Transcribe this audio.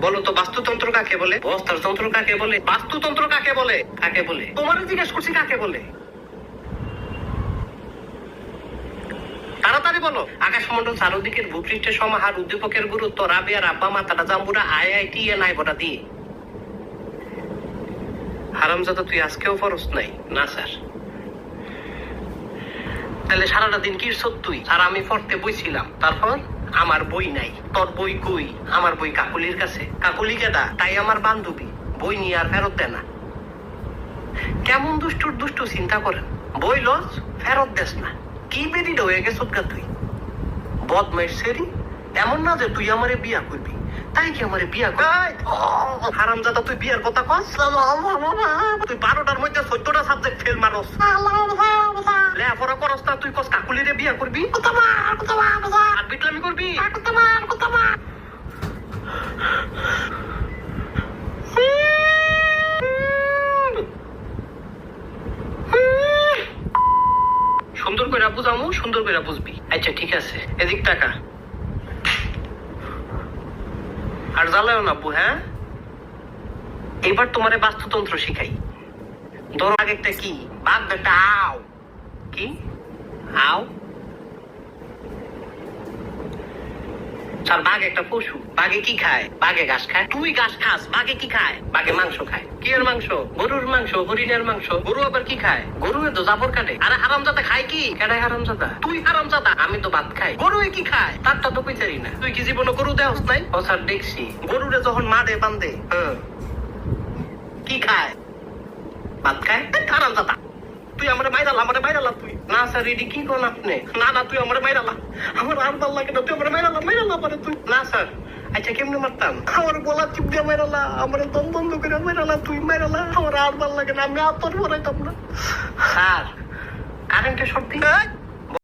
বলো তো বাস্তুতন্ত্র কাকে বলে? অস্ত্রতন্ত্র কাকে বলে? বাস্তুতন্ত্র কাকে বলে? কাকে বলে? তোমার জিজ্ঞেস করছি কাকে বলে? তাড়াতাড়ি বলো। আকাশমন্ডল চারদিকের ভূপৃষ্ঠের সমাহার, উদ্দীপকের গুরুত্ব, রাবিয়ার আব্বা মাতারা জাম্বুরা IIT নাই বটা দিয়ে। হারামজাদা তুই আজকেও ফরস নাই? না স্যার। তাহলে সারাটা দিন কি তুই? আর আমি পড়তে বইছিলাম, তারপর আমার বই নাই। তোর বই কই? আমার বই কাকুলির কাছে। কাকুলি কেডা? তাই আমার বান্ধবী। বই নিয়ে আর ফেরত দেয় না। কেমন দুষ্টুর দুষ্টু চিন্তা করেন। বই লস ফেরত দেস না। কি বেরিড হয়ে গেছ গা তুই? বদমাইশ সেরি। এমন না যে তুই আমারে বিয়া করবি, তাই কি আমারে বিয়া করবি? হারামজাদা তুই বিয়ার কথা কস? তুই 12টার মধ্যে 14টা সাবজেক্ট ফেল মারস। লেখাপড়া করস না, তুই কস কাকুলিরে বিয়া করবি আর বিটলামি করবি। সুন্দর করে বুঝামু, সুন্দর করে বুঝবি। আচ্ছা ঠিক আছে, এদিক টাকা আর জ্বালাও না আব্বু। হ্যাঁ, এবার তোমারে বাস্তুতন্ত্র শিখাই। ধরো আগেরটা কি? বাঘ একটা আও। কি আও? আর বাঘ একটা পশু। বাঘে কি খায়? বাঘে ঘাস খায়। তুই ঘাস খাস, বাঘে কি খায়? বাঘে মাংস খায়। কি এর মাংস? গরুর মাংস, হরিণের মাংস। গরু আবার কি খায়? গরু তো জাবর কাটে। আরে হারামজাদা খায় কি? কেডায় হারামজাদা? তুই হারামজাদা। আমি তো ভাত খাই। গরু কি খায়? তারটা তো কইতারি না। তুই কি জীবনে গরু দেওস নাই? ও স্যার দেখছি। গরুরে যখন মাঠে বান্ধে কি খায়? ভাত খায়। হারামজাদা তুই আমার মাইরালা তুই। না স্যার এটি কি কোন আপনি? না তুই আমার মাইরালা। আমার আর ভাল লাগে না, তুই আমার মাইরালা পারে তুই। না স্যার। আচ্ছা কেমনে মারতাম? আমার গলা চিপ দিয়ে মাইরালা, আমার দম বন্ধ করে মাইরালা, তুই মাইরালা। আমার আর ভাল লাগে না, আমি আর তোর পরাইতাম না। স্যার কারেন্টের শর্ট দিন।